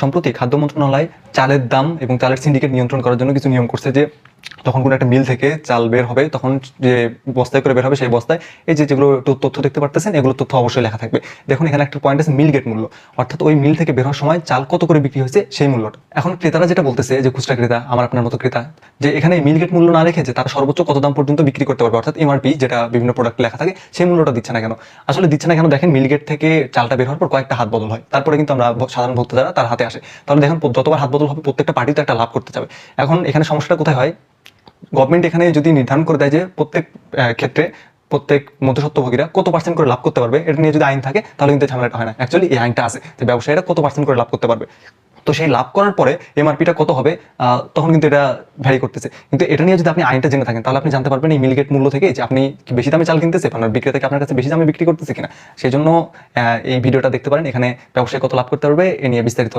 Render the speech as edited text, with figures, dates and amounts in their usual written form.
সম্প্রতি খাদ্য মন্ত্রণালয় চালের দাম এবং চালের সিন্ডিকেট নিয়ন্ত্রণ করার জন্য কিছু নিয়ম করছে, যে যখন কোনো একটা মিল থেকে চাল বের হবে তখন যে বস্তায় করে বের হবে সেই বস্তায় এই যেগুলো তথ্য দেখতে পারতেছেন এগুলো তথ্য অবশ্যই লেখা থাকবে। দেখুন এখানে একটা পয়েন্ট আছে মিল গেট মূল্য, অর্থাৎ ওই মিল থেকে বের হওয়ার সময় চাল কত করে বিক্রি হয়েছে সেই মূল্যটা। এখন ক্রেতারা যেটা বলতেছে, যে খুচরা ক্রেতা আমার আপনার মতো ক্রেতা, যে এখানে মিল গেট মূল্য না রেখে যে তারা সর্বোচ্চ কত দাম পর্যন্ত বিক্রি করতে পারবে, অর্থাৎ এমআরপি যেটা বিভিন্ন প্রোডাক্ট লেখা থাকে সেই মূল্যটা দিচ্ছে না কেন? আসলে দিচ্ছে না কেন দেখেন, মিল গেট থেকে চালটা বের হওয়ার পর কয়েকটা হাত বদল হয়, তারপরে কিন্তু আমরা সাধারণ ভোক্তা যারা তার হাতে আসে। তাহলে দেখেন যতবার হাত বদল হবে প্রত্যেকটা পার্টি তো একটা লাভ করতে যাবে। এখন এখানে সমস্যাটা কোথায় হয়, গভর্নমেন্ট এখানে যদি নির্ধারণ করে দেয় যে প্রত্যেক ক্ষেত্রে প্রত্যেক মধ্যস্বত্বভোগীরা কত পার্সেন্ট করে লাভ করতে পারবে, এটা নিয়ে যদি আইন থাকে তাহলে কিন্তু ঝামেলাটা হয় না। অ্যাকচুয়ালি এই আইনটা আছে যে ব্যবসায়ীরা কত পার্সেন্ট করে লাভ করতে পারবে, তো সেই লাভ করার পরে এমআরপিটা কত হবে তখন কিন্তু এটা ভ্যারি করতেছে। কিন্তু এটা নিয়ে যদি আপনি আইনটা জেনে থাকেন তাহলে আপনি জানতে পারবেন এই মিলগেট মূল্য থেকে যে আপনি বেশি দামে চাল কিনতেছে, আপনার বিক্রেতাকে আপনার কাছে বেশি দামে বিক্রি করতেছে কিনা। সেই জন্য এই ভিডিওটা দেখতে পারেন, এখানে ব্যবসায়ী কত লাভ করতে পারবে এ নিয়ে বিস্তারিত